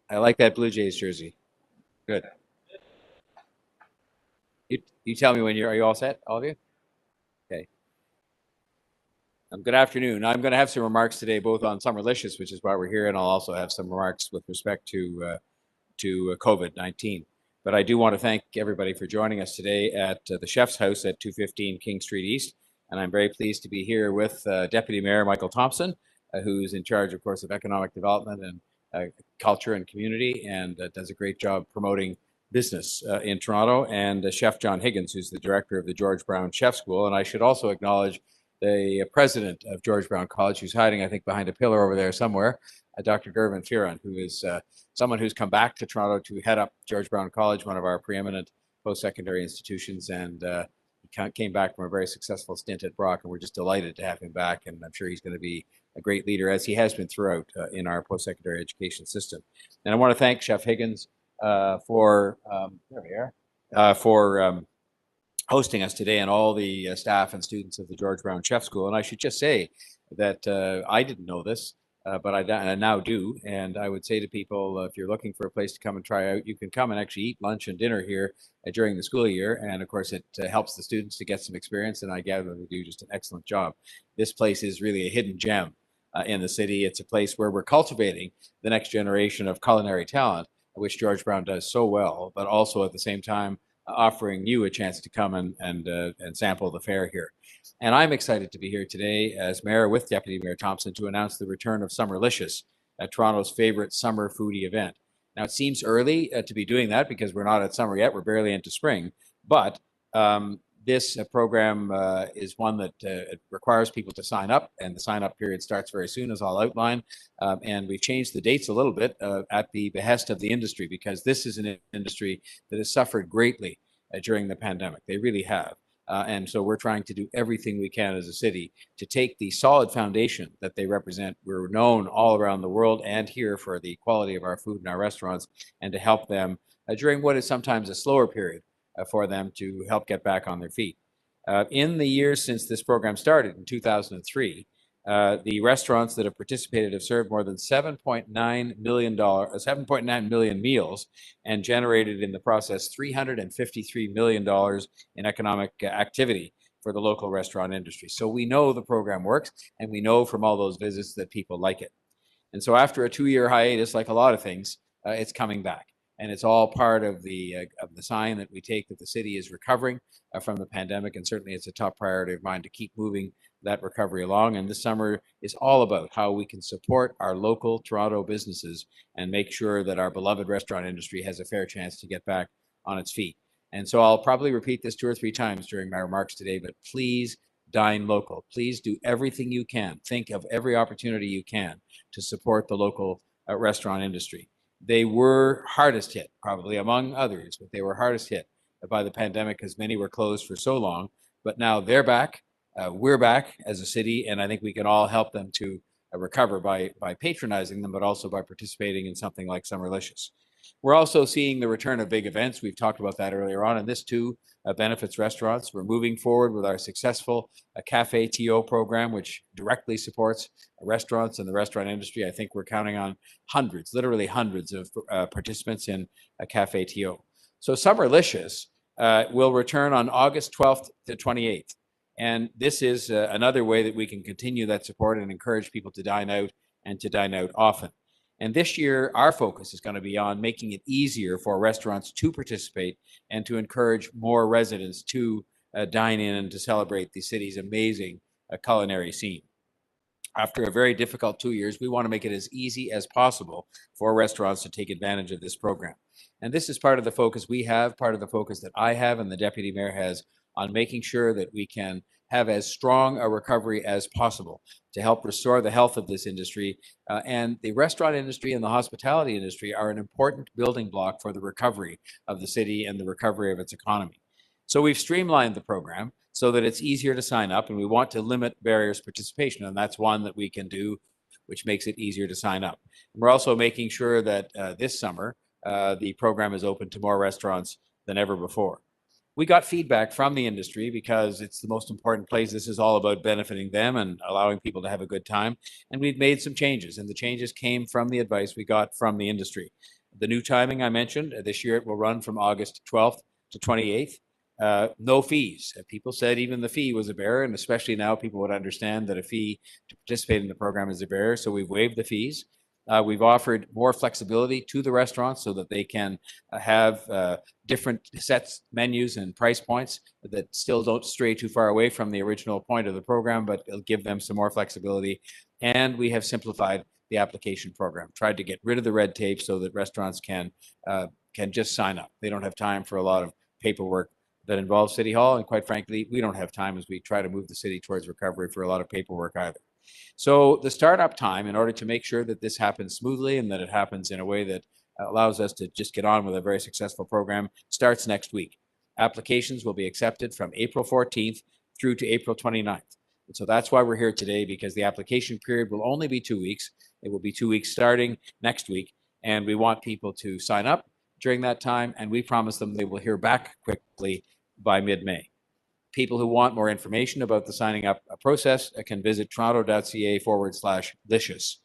I like that Blue Jays jersey. Good. You tell me when are you all set, all of you? Okay. Good afternoon. I'm going to have some remarks today, both on Summerlicious, which is why we're here, and I'll also have some remarks with respect to COVID-19. But I do want to thank everybody for joining us today at the Chef's House at 215 King Street East. And I'm very pleased to be here with Deputy Mayor Michael Thompson, who's in charge, of course, of economic development and culture and community, and does a great job promoting business in Toronto, and Chef John Higgins, who's the director of the George Brown Chef School. And I should also acknowledge the president of George Brown College, who's hiding, I think, behind a pillar over there somewhere, Dr. Gervin Fearon, who is someone who's come back to Toronto to head up George Brown College, one of our preeminent post-secondary institutions, and he came back from a very successful stint at Brock, and we're just delighted to have him back, and I'm sure he's going to be a great leader, as he has been throughout in our post-secondary education system. And I want to thank Chef Higgins for there we are for hosting us today, and all the staff and students of the George Brown Chef School. And I should just say that I didn't know this, but I now do. And I would say to people, if you're looking for a place to come and try out, you can come and actually eat lunch and dinner here during the school year. And of course, it helps the students to get some experience. And I gather they do just an excellent job. This place is really a hidden gem in the city. It's a place where we're cultivating the next generation of culinary talent, which George Brown does so well, but also at the same time offering you a chance to come and sample the fare here. And I'm excited to be here today as mayor with Deputy Mayor Thompson to announce the return of Summerlicious, Toronto's favorite summer foodie event. Now, it seems early to be doing that because we're not at summer yet. We're barely into spring. But this program is one that it requires people to sign up, and the sign-up period starts very soon, as I'll outline. And we've changed the dates a little bit at the behest of the industry, because this is an industry that has suffered greatly during the pandemic. They really have. And so we're trying to do everything we can as a city to take the solid foundation that they represent. We're known all around the world and here for the quality of our food in our restaurants, and to help them during what is sometimes a slower period for them to help get back on their feet. In the years since this program started in 2003, the restaurants that have participated have served more than $7.9 million meals, and generated in the process $353 million in economic activity for the local restaurant industry. So we know the program works, and we know from all those visits that people like it. And so after a 2-year hiatus, like a lot of things, it's coming back. And it's all part of the sign that we take that the city is recovering from the pandemic. And certainly it's a top priority of mine to keep moving that recovery along. And this summer is all about how we can support our local Toronto businesses and make sure that our beloved restaurant industry has a fair chance to get back on its feet. And so I'll probably repeat this 2 or 3 times during my remarks today, but please dine local. Please do everything you can. Think of every opportunity you can to support the local restaurant industry. They were hardest hit, probably among others, but they were hardest hit by the pandemic because many were closed for so long. But now they're back. We're back as a city, and I think we can all help them to recover by patronizing them, but also by participating in something like Summerlicious. We're also seeing the return of big events. We've talked about that earlier on, and this too benefits restaurants. We're moving forward with our successful Cafe TO program, which directly supports restaurants and the restaurant industry. I think we're counting on hundreds, literally hundreds of participants in a Cafe TO. So Summerlicious will return on August 12th to 28th. And this is another way that we can continue that support and encourage people to dine out, and to dine out often. And this year, our focus is going to be on making it easier for restaurants to participate and to encourage more residents to dine in and to celebrate the city's amazing culinary scene. After a very difficult 2 years, we want to make it as easy as possible for restaurants to take advantage of this program. And this is part of the focus we have, part of the focus that I have and the Deputy Mayor has, on making sure that we can have as strong a recovery as possible to help restore the health of this industry. And the restaurant industry and the hospitality industry are an important building block for the recovery of the city and the recovery of its economy. So we've streamlined the program so that it's easier to sign up, and we want to limit barriers to participation, and that's one that we can do, which makes it easier to sign up. And we're also making sure that this summer, the program is open to more restaurants than ever before. We got feedback from the industry because it's the most important place. This is all about benefiting them and allowing people to have a good time. And we've made some changes, and the changes came from the advice we got from the industry. The new timing I mentioned, this year it will run from August 12th to 28th. No fees. People said even the fee was a barrier, and especially now people would understand that a fee to participate in the program is a barrier. So we've waived the fees. We've offered more flexibility to the restaurants so that they can have different sets, menus, and price points that still don't stray too far away from the original point of the program, but it'll give them some more flexibility. And we have simplified the application program, tried to get rid of the red tape so that restaurants can just sign up. They don't have time for a lot of paperwork that involves City Hall, and quite frankly, we don't have time as we try to move the city towards recovery for a lot of paperwork either. So the startup time, in order to make sure that this happens smoothly and that it happens in a way that allows us to just get on with a very successful program, starts next week. Applications will be accepted from April 14th through to April 29th. And so that's why we're here today, because the application period will only be 2 weeks. It will be 2 weeks starting next week. And we want people to sign up during that time. And we promise them they will hear back quickly by mid-May. People who want more information about the signing up process can visit toronto.ca/licious.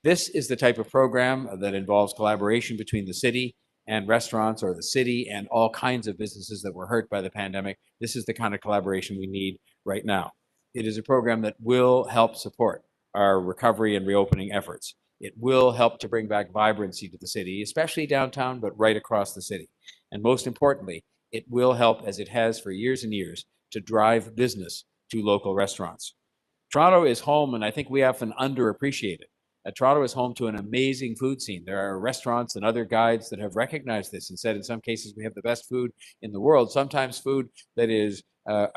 This is the type of program that involves collaboration between the city and restaurants, or the city and all kinds of businesses that were hurt by the pandemic. This is the kind of collaboration we need right now. It is a program that will help support our recovery and reopening efforts. It will help to bring back vibrancy to the city, especially downtown, but right across the city. And most importantly, it will help, as it has for years and years, to drive business to local restaurants. Toronto is home, and I think we often underappreciate it. Toronto is home to an amazing food scene. There are restaurants and other guides that have recognized this and said in some cases we have the best food in the world, sometimes food that is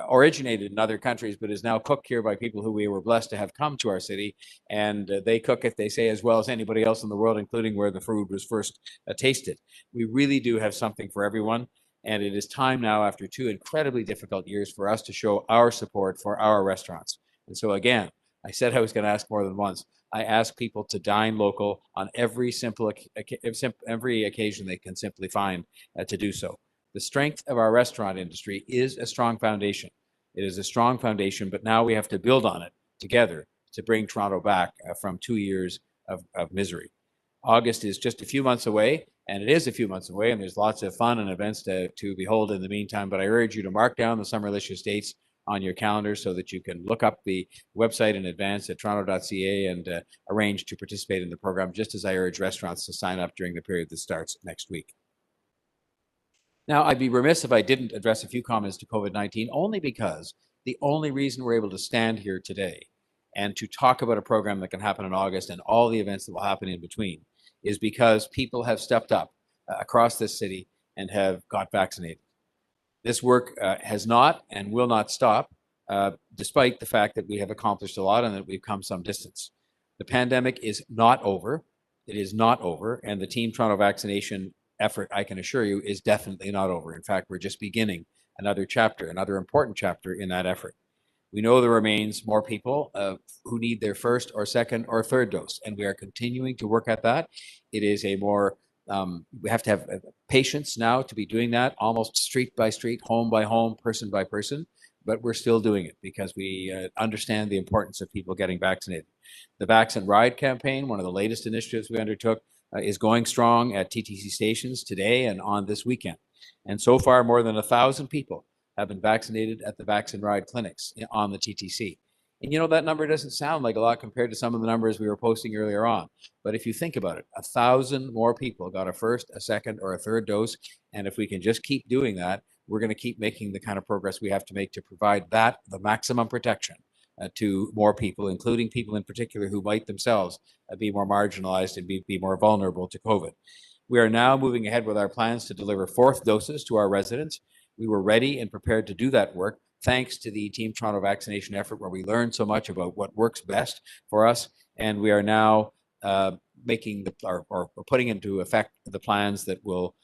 originated in other countries but is now cooked here by people who we were blessed to have come to our city, and they cook it, they say, as well as anybody else in the world, including where the food was first tasted. We really do have something for everyone. And it is time now, after 2 incredibly difficult years, for us to show our support for our restaurants. And so again, I said I was going to ask more than once. I ask people to dine local on every occasion they can simply find to do so. The strength of our restaurant industry is a strong foundation. It is a strong foundation, but now we have to build on it together to bring Toronto back from 2 years of misery. August is just a few months away, and it is a few months away, and there's lots of fun and events to behold in the meantime. But I urge you to mark down the Summerlicious dates on your calendar so that you can look up the website in advance at toronto.ca and arrange to participate in the program, just as I urge restaurants to sign up during the period that starts next week. Now, I'd be remiss if I didn't address a few comments to COVID-19, only because the only reason we're able to stand here today and to talk about a program that can happen in August and all the events that will happen in between is because people have stepped up across this city and have got vaccinated. This work has not and will not stop, despite the fact that we have accomplished a lot and that we've come some distance. The pandemic is not over. It is not over. And the Team Toronto vaccination effort, I can assure you, is definitely not over. In fact, we're just beginning another chapter, another important chapter in that effort. We know there remains more people who need their first or second or third dose, and we are continuing to work at that. It is a more, we have to have patience now to be doing that, almost street by street, home by home, person by person, but we're still doing it because we understand the importance of people getting vaccinated. The Vax and Ride campaign, one of the latest initiatives we undertook, is going strong at TTC stations today and on this weekend. And so far, more than 1,000 people have been vaccinated at the Vax and Ride clinics on the TTC. And you know, that number doesn't sound like a lot compared to some of the numbers we were posting earlier on. But if you think about it, 1,000 more people got a first, a second, or a third dose. And if we can just keep doing that, we're going to keep making the kind of progress we have to make to provide that, the maximum protection to more people, including people in particular who might themselves be more marginalized and be more vulnerable to COVID. We are now moving ahead with our plans to deliver fourth doses to our residents. We were ready and prepared to do that work thanks to the Team Toronto vaccination effort, where we learned so much about what works best for us. And we are now putting into effect the plans that will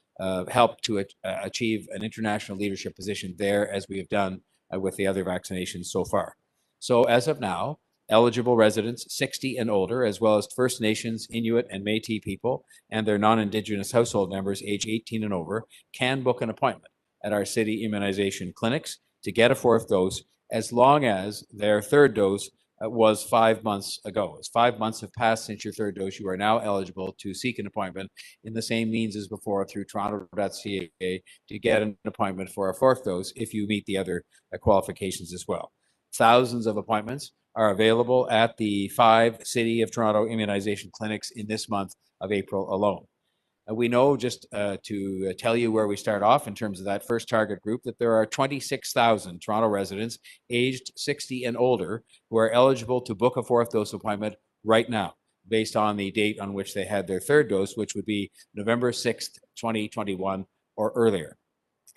help to achieve an international leadership position there, as we have done with the other vaccinations so far. So as of now, eligible residents 60 and older, as well as First Nations, Inuit, and Métis people and their non-Indigenous household members age 18 and over, can book an appointment at our city immunization clinics to get a fourth dose, as long as their third dose was 5 months ago. As 5 months have passed since your third dose, you are now eligible to seek an appointment in the same means as before through toronto.ca to get an appointment for a fourth dose if you meet the other qualifications as well. Thousands of appointments are available at the 5 City of Toronto immunization clinics in this month of April alone. We know, just to tell you where we start off in terms of that first target group, that there are 26,000 Toronto residents aged 60 and older who are eligible to book a fourth dose appointment right now, based on the date on which they had their third dose, which would be November 6th, 2021 or earlier.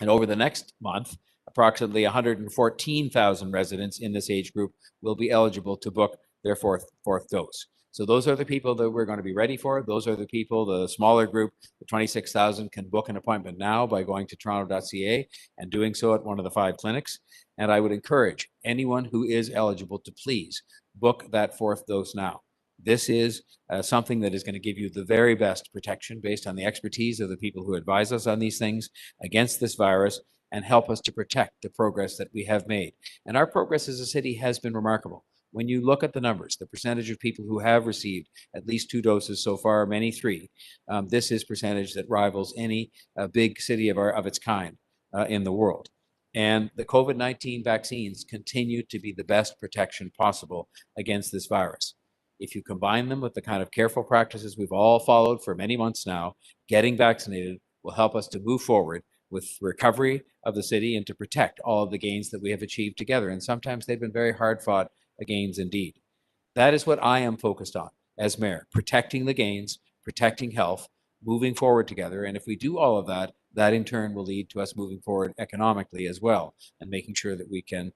And over the next month, approximately 114,000 residents in this age group will be eligible to book their fourth dose. So those are the people that we're going to be ready for. Those are the people, the smaller group, the 26,000 can book an appointment now by going to toronto.ca and doing so at one of the 5 clinics. And I would encourage anyone who is eligible to please book that fourth dose now. This is something that is going to give you the very best protection based on the expertise of the people who advise us on these things against this virus and help us to protect the progress that we have made. And our progress as a city has been remarkable. When you look at the numbers, the percentage of people who have received at least 2 doses so far, many 3, this is percentage that rivals any big city of its kind in the world. And the COVID-19 vaccines continue to be the best protection possible against this virus. If you combine them with the kind of careful practices we've all followed for many months now, getting vaccinated will help us to move forward with recovery of the city and to protect all of the gains that we have achieved together. And sometimes they've been very hard-fought gains indeed. That is what I am focused on as mayor, protecting the gains, protecting health, moving forward together. And if we do all of that, that in turn will lead to us moving forward economically as well and making sure that we can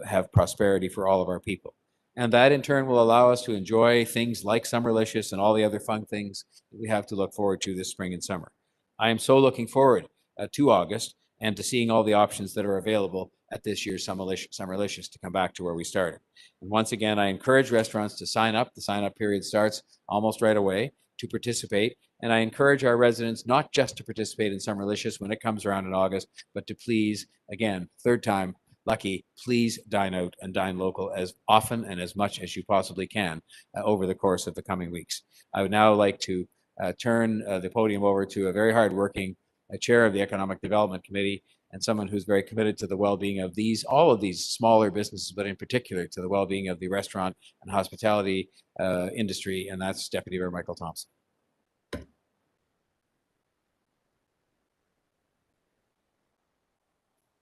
have prosperity for all of our people. And that in turn will allow us to enjoy things like Summerlicious and all the other fun things that we have to look forward to this spring and summer. I am so looking forward to August and to seeing all the options that are available at this year's Summerlicious to come back to where we started. And once again, I encourage restaurants to sign up. The sign-up period starts almost right away to participate. And I encourage our residents not just to participate in Summerlicious when it comes around in August, but to please, again, third time lucky, please dine out and dine local as often and as much as you possibly can over the course of the coming weeks. I would now like to turn the podium over to a very hardworking chair of the Economic Development Committee and someone who's very committed to the well-being of all of these smaller businesses, but in particular to the well-being of the restaurant and hospitality industry, and that's Deputy Mayor Michael Thompson.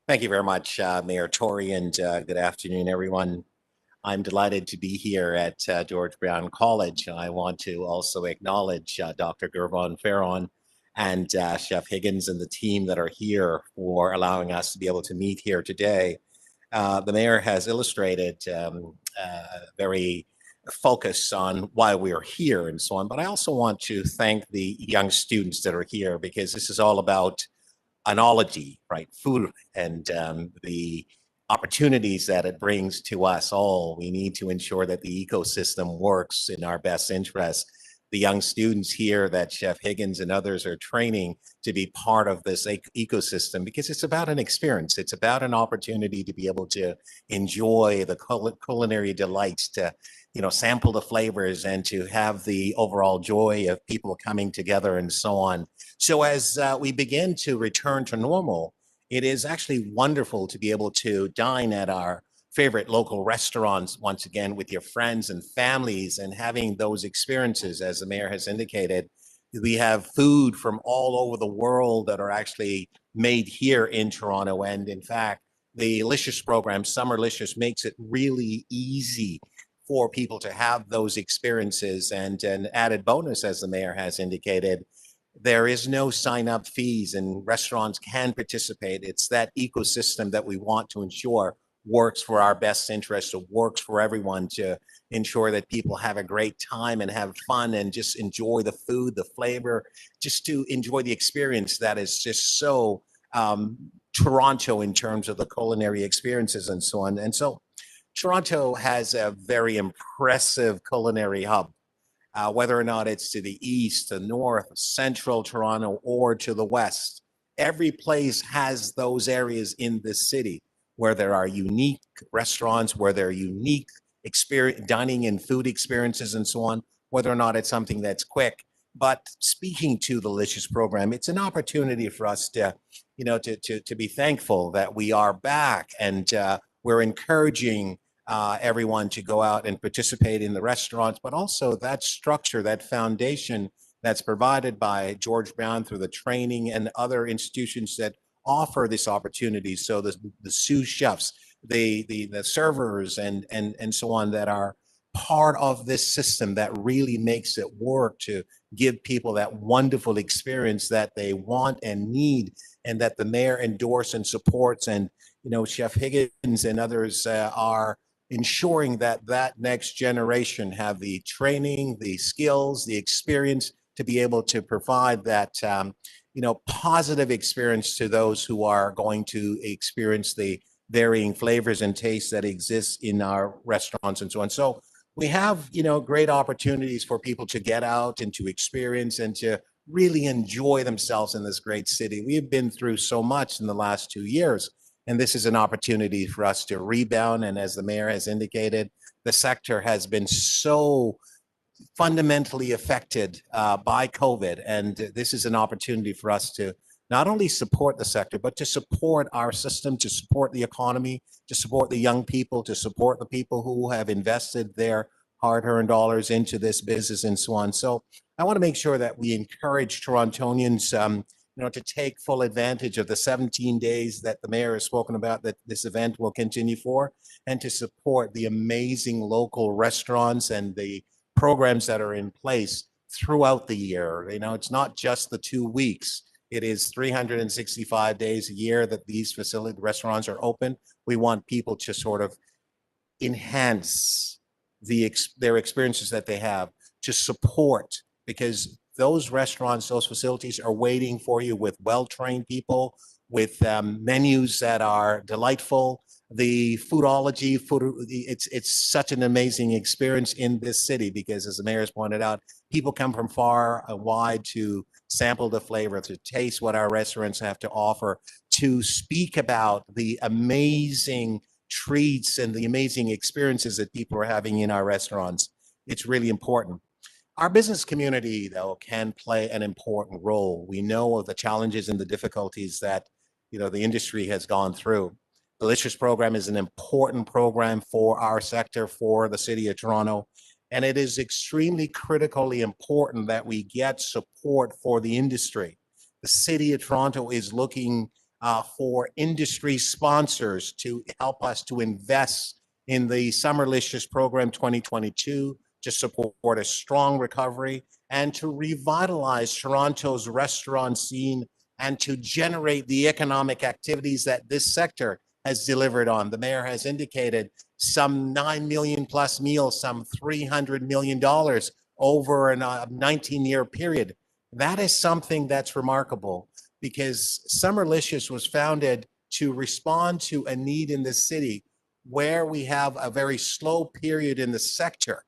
Thank you very much, Mayor Tory, and good afternoon, everyone. I'm delighted to be here at George Brown College. I want to also acknowledge Dr. Gervon Ferron and Chef Higgins and the team that are here for allowing us to be able to meet here today. The mayor has illustrated very focus on why we are here and so on, but I also want to thank the young students that are here because this is all about enology, right? Food and the opportunities that it brings to us all. We need to ensure that the ecosystem works in our best interest. The young students here that Chef Higgins and others are training to be part of this ecosystem because it's about an experience. It's about an opportunity to be able to enjoy the culinary delights, to sample the flavors and to have the overall joy of people coming together and so on. So as we begin to return to normal, it is actually wonderful to be able to dine at our favorite local restaurants once again with your friends and families and having those experiences. As the mayor has indicated, we have food from all over the world that are actually made here in Toronto. And in fact, the Licious program, Summerlicious, makes it really easy for people to have those experiences. And an added bonus, as the mayor has indicated, there is no sign-up fees and restaurants can participate. It's that ecosystem that we want to ensure works for our best interest, or works for everyone, to ensure that people have a great time and have fun and just enjoy the food, the flavor, just to enjoy the experience that is just so Toronto in terms of the culinary experiences and so on. And so Toronto has a very impressive culinary hub. Whether or not it's to the east, the north, central Toronto, or to the west. Every place has those areas in this city where there are unique restaurants, where there are unique experience, dining and food experiences and so on, whether or not it's something that's quick. But speaking to the Licious program, it's an opportunity for us to, to be thankful that we are back, and we're encouraging everyone to go out and participate in the restaurants, but also that structure, that foundation that's provided by George Brown through the training and other institutions that offer this opportunity. So the sous chefs, the servers, and so on, that are part of this system that really makes it work to give people that wonderful experience that they want and need, and that the mayor endorses and supports. And Chef Higgins and others are ensuring that that next generation have the training, the skills, the experience to be able to provide that positive experience to those who are going to experience the varying flavors and tastes that exist in our restaurants and so on. So we have, great opportunities for people to get out and to experience and to really enjoy themselves in this great city. We've been through so much in the last 2 years, and this is an opportunity for us to rebound. And as the mayor has indicated, the sector has been so fundamentally affected by COVID. And this is an opportunity for us to not only support the sector, but to support our system, to support the economy, to support the young people, to support the people who have invested their hard-earned dollars into this business and so on. So I want to make sure that we encourage Torontonians to take full advantage of the 17 days that the mayor has spoken about, that this event will continue for, and to support the amazing local restaurants and the programs that are in place throughout the year. It's not just the 2 weeks. It is 365 days a year that these restaurants are open. We want people to sort of enhance their experiences that they have, to support, because those restaurants, those facilities are waiting for you with well-trained people, with menus that are delightful. The foodology, it's such an amazing experience in this city, because as the mayor has pointed out, people come from far and wide to sample the flavor, to taste what our restaurants have to offer, to speak about the amazing treats and the amazing experiences that people are having in our restaurants. It's really important. Our business community, though, can play an important role. We know of the challenges and the difficulties that the industry has gone through. The Licious program is an important program for our sector, for the city of Toronto, and it is extremely critically important that we get support for the industry. The city of Toronto is looking for industry sponsors to help us to invest in the Summerlicious program 2022, to support a strong recovery and to revitalize Toronto's restaurant scene, and to generate the economic activities that this sector has delivered on. The mayor has indicated some 9 million plus meals, some $300 million over a 19-year period. That is something that's remarkable, because Summerlicious was founded to respond to a need in the city where we have a very slow period in the sector.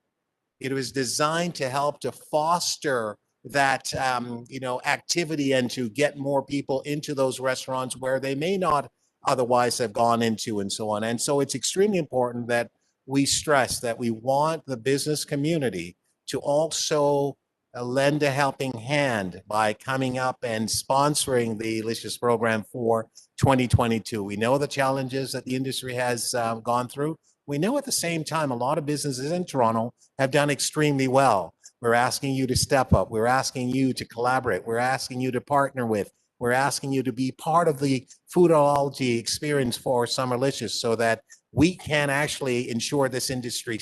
It was designed to help to foster that activity and to get more people into those restaurants where they may not otherwise have gone into, and so on. And so it's extremely important that we stress that we want the business community to also lend a helping hand by coming up and sponsoring the Licious program for 2022. We know the challenges that the industry has gone through. We know at the same time a lot of businesses in Toronto have done extremely well. We're asking you to step up. We're asking you to collaborate. We're asking you to partner with. We're asking you to be part of the foodology experience for Summerlicious, so that we can actually ensure this industry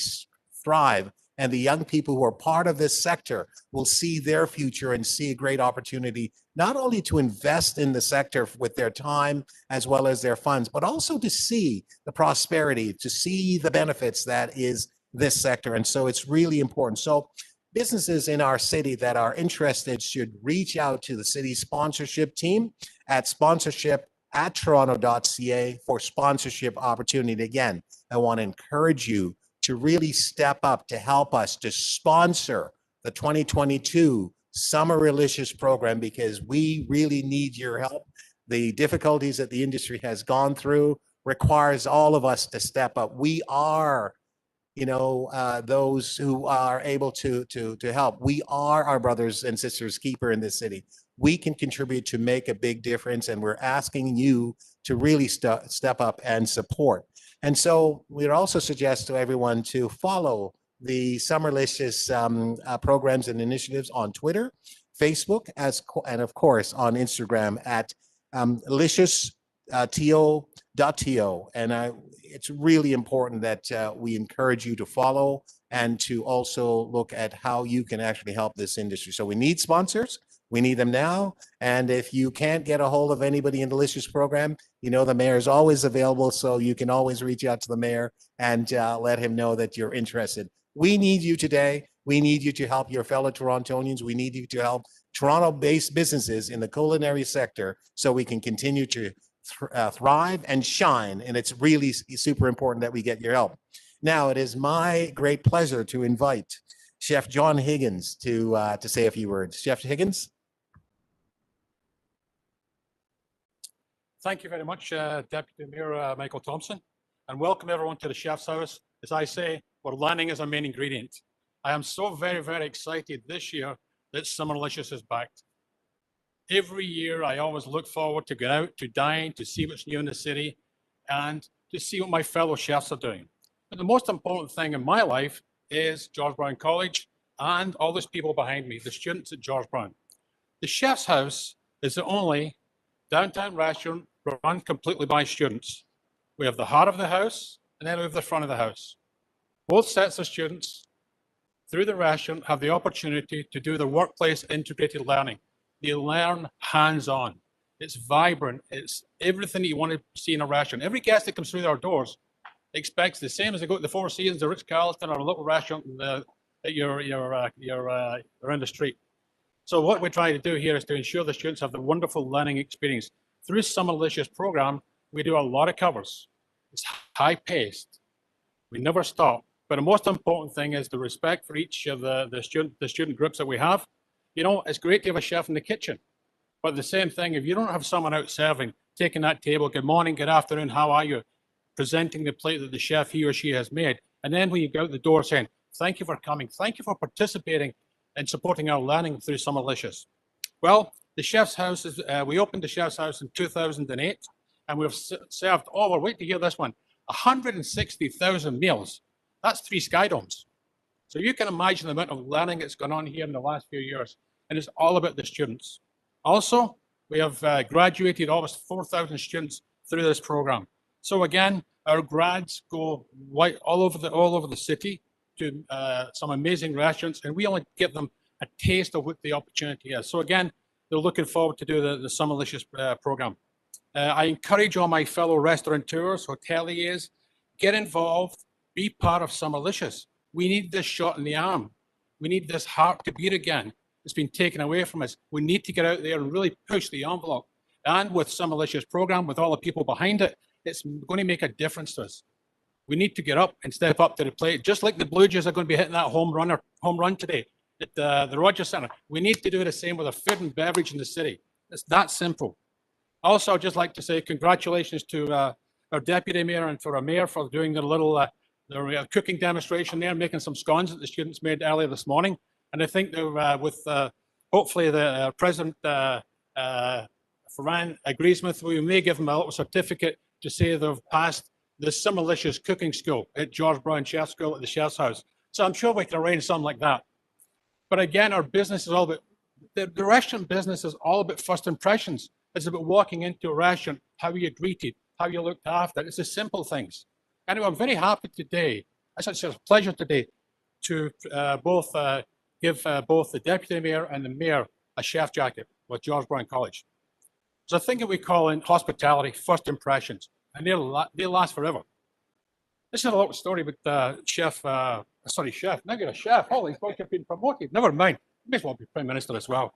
thrive, and the young people who are part of this sector will see their future and see a great opportunity, not only to invest in the sector with their time as well as their funds, but also to see the prosperity, to see the benefits that is this sector. And so it's really important. So businesses in our city that are interested should reach out to the city sponsorship team at sponsorship@toronto.ca for sponsorship opportunity. Again, I want to encourage you to really step up to help us to sponsor the 2022 Summerlicious program, because we really need your help. The difficulties that the industry has gone through requires all of us to step up. We are those who are able to help. We are our brothers and sisters keeper in this city. We can contribute to make a big difference, and we're asking you to really step up and support. And so we'd also suggest to everyone to follow the Summerlicious programs and initiatives on Twitter, Facebook, and of course on Instagram at licious.to.to. And it's really important that we encourage you to follow and to also look at how you can actually help this industry. So we need sponsors. We need them now. And if you can't get a hold of anybody in the Licious program, the mayor is always available. So you can always reach out to the mayor and let him know that you're interested. We need you today. We need you to help your fellow Torontonians. We need you to help Toronto-based businesses in the culinary sector so we can continue to thrive and shine. And it's really super important that we get your help. Now, it is my great pleasure to invite Chef John Higgins to say a few words. Chef Higgins. Thank you very much, Deputy Mayor Michael Thompson, and welcome everyone to the Chef's House. As I say, where learning is our main ingredient. I am so very, very excited this year that Summerlicious is back. Every year, I always look forward to get out, to dine, to see what's new in the city, and to see what my fellow chefs are doing. But the most important thing in my life is George Brown College and all those people behind me, the students at George Brown. The Chef's House is the only downtown restaurant run completely by students. We have the heart of the house, and then we have the front of the house. Both sets of students through the restaurant have the opportunity to do the workplace integrated learning. They learn hands-on. It's vibrant. It's everything that you want to see in a restaurant. Every guest that comes through our doors expects the same as they go to the Four Seasons, the Ritz-Carlton, or a local restaurant that you're around the street. So what we're trying to do here is to ensure the students have the wonderful learning experience. Through Summerlicious program, we do a lot of covers. It's high-paced. We never stop. But the most important thing is the respect for each of the student groups that we have. It's great to have a chef in the kitchen. But the same thing, if you don't have someone out serving, taking that table, good morning, good afternoon, how are you? Presenting the plate that the chef, he or she has made. And then when you go out the door saying, thank you for coming, thank you for participating and supporting our learning through Summerlicious. Well, the Chef's House, we opened the Chef's House in 2008, and we've served over, wait to hear this one, 160,000 meals. That's 3 Skydomes. So you can imagine the amount of learning that's gone on here in the last few years, and it's all about the students. Also, we have graduated almost 4,000 students through this program. So again, our grads go all over the city to some amazing restaurants, and we only give them a taste of what the opportunity is. So again, they're looking forward to do the Summerlicious program. I encourage all my fellow restaurateurs, hoteliers, get involved, be part of Summerlicious. We need this shot in the arm. We need this heart to beat again. It's been taken away from us. We need to get out there and really push the envelope. And with Summerlicious program, with all the people behind it, it's going to make a difference to us. We need to get up and step up to the plate, just like the Blue Jays are going to be hitting that home run today at the Rogers Centre. We need to do the same with our food and beverage in the city. It's that simple. Also, I'd just like to say congratulations to our deputy mayor and for our mayor for doing the little their cooking demonstration there, making some scones that the students made earlier this morning. And I think they're with hopefully the President Ferran agrees with, we may give them a little certificate to say they've passed the Summerlicious cooking school at George Brown Chef School at the Chef's House. So I'm sure we can arrange something like that. But again, our business is all about, the restaurant business is all about first impressions. It's about walking into a restaurant, how you're greeted, how you're looked after. It's the simple things. Anyway, I'm very happy today. It's a pleasure today to give both the deputy mayor and the mayor a chef jacket with George Brown College. So I think that we call in hospitality first impressions, and they'll last forever. This is a little story with now you're a chef. Holy smokes, you've been promoted. Never mind. You may as well be Prime Minister as well.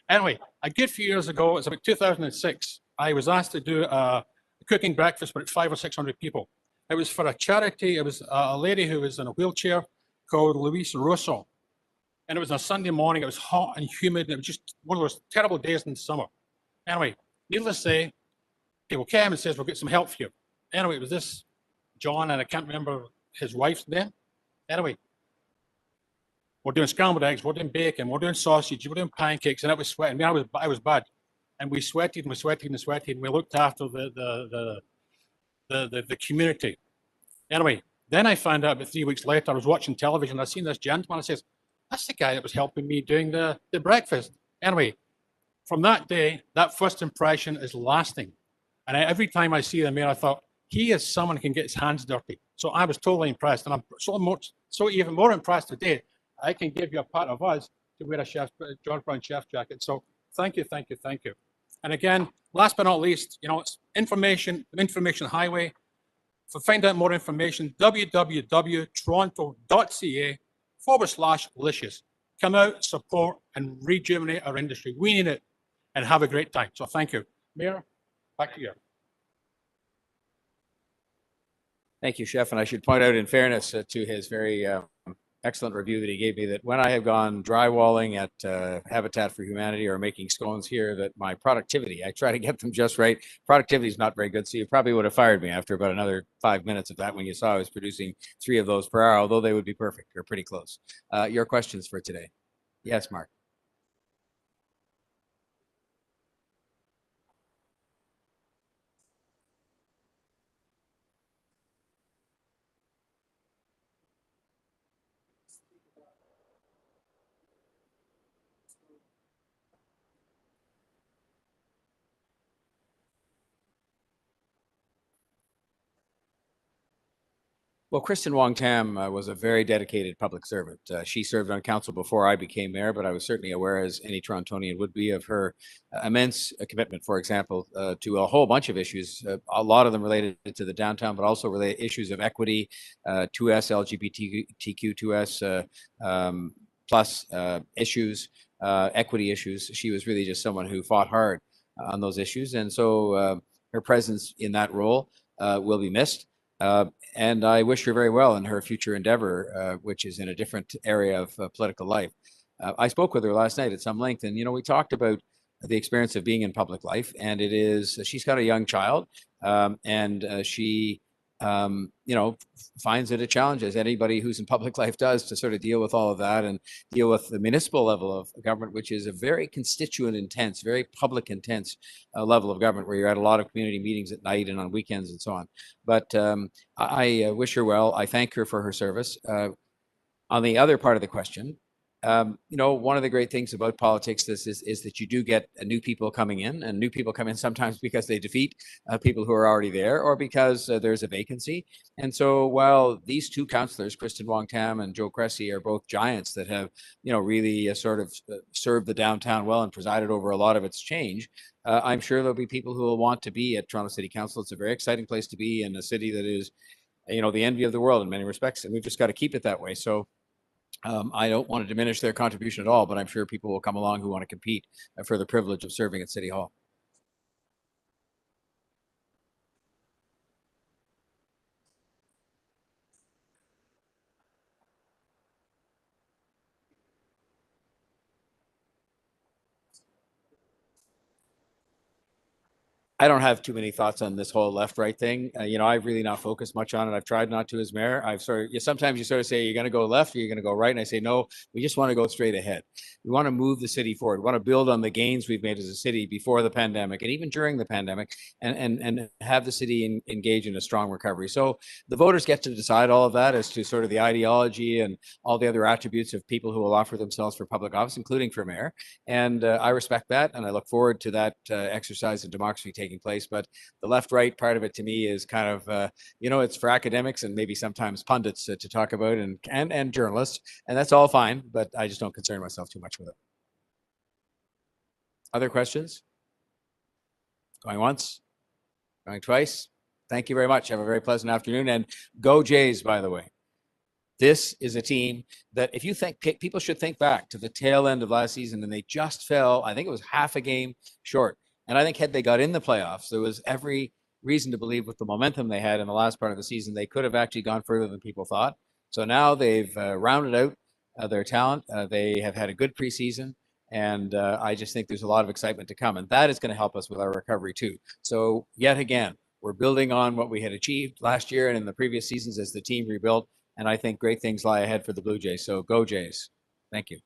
Anyway, a good few years ago, it was about 2006, I was asked to do a cooking breakfast for 500 or 600 people. It was for a charity. It was a lady who was in a wheelchair called Louise Russo. And it was on a Sunday morning. It was hot and humid. It was just one of those terrible days in the summer. Anyway, needless to say, people came and says, we'll get some help for you. Anyway, it was this John, and I can't remember his wife's name. Anyway, we're doing scrambled eggs, we're doing bacon, we're doing sausage, we're doing pancakes, and it was sweating. I mean, I was bad, and we sweated and we sweated and sweated, and we looked after the community. Anyway, then I found out about 3 weeks later, I was watching television, I seen this gentleman, I says, that's the guy that was helping me doing the breakfast. Anyway, from that day, that first impression is lasting. And every time I see the mayor, I thought, he is someone who can get his hands dirty. So I was totally impressed. And I'm so even more impressed today, I can give you a part of us to wear a George Brown chef jacket. So thank you, thank you, thank you. And again, last but not least, it's information highway. For find out more information, www.toronto.ca/licious. Come out, support, and rejuvenate our industry. We need it, and have a great time. So thank you. Mayor, back to you. Thank you, Chef. And I should point out, in fairness to his very excellent review that he gave me, that when I have gone drywalling at Habitat for Humanity or making scones here, that my productivity, I try to get them just right. Productivity is not very good. So you probably would have fired me after about another 5 minutes of that when you saw I was producing 3 of those per hour, although they would be perfect or pretty close. Your questions for today? Yes, Mark. Well, Kristen Wong Tam was a very dedicated public servant. She served on council before I became mayor, but I was certainly aware, as any Torontonian would be, of her immense commitment, for example, to a whole bunch of issues, a lot of them related to the downtown, but also related issues of equity, 2S, LGBTQ, 2S plus issues, equity issues. She was really just someone who fought hard on those issues. And so her presence in that role will be missed. And I wish her very well in her future endeavor, which is in a different area of political life. I spoke with her last night at some length, and we talked about the experience of being in public life. And she's got a young child, and she finds it a challenge, as anybody who's in public life does, to sort of deal with all of that and deal with the municipal level of government, which is a very constituent intense, very public intense level of government, where you're at a lot of community meetings at night and on weekends and so on. But I wish her well. I thank her for her service. On the other part of the question, one of the great things about politics is that you do get new people coming in, and new people come in sometimes because they defeat people who are already there, or because there's a vacancy. And so while these 2 councillors, Kristen Wong Tam and Joe Cressy, are both giants that have, really sort of served the downtown well and presided over a lot of its change, I'm sure there'll be people who will want to be at Toronto City Council. It's a very exciting place to be in a city that is, the envy of the world in many respects, and we've just got to keep it that way. So I don't want to diminish their contribution at all, but I'm sure people will come along who want to compete for the privilege of serving at City Hall. I don't have too many thoughts on this whole left-right thing. I've really not focused much on it. I've tried not to as mayor. Sometimes you sort of say, you're going to go left or you're going to go right. And I say, no, we just want to go straight ahead. We want to move the city forward. We want to build on the gains we've made as a city before the pandemic and even during the pandemic, and have the city engage in a strong recovery. So the voters get to decide all of that as to sort of the ideology and all the other attributes of people who will offer themselves for public office, including for mayor. And I respect that. And I look forward to that exercise of democracy taking place. But the left-right part of it to me is kind of, it's for academics and maybe sometimes pundits to talk about, and journalists, and that's all fine, but I just don't concern myself too much with it. Other questions? Going once? Going twice? Thank you very much. Have a very pleasant afternoon, and go Jays, by the way. This is a team that, if you think, people should think back to the tail end of last season, and they just fell, I think it was half a game short. And I think had they got in the playoffs, there was every reason to believe, with the momentum they had in the last part of the season, they could have actually gone further than people thought. So now they've rounded out their talent. They have had a good preseason. And I just think there's a lot of excitement to come. And that is going to help us with our recovery too. So yet again, we're building on what we had achieved last year and in the previous seasons as the team rebuilt. And I think great things lie ahead for the Blue Jays. So go Jays. Thank you.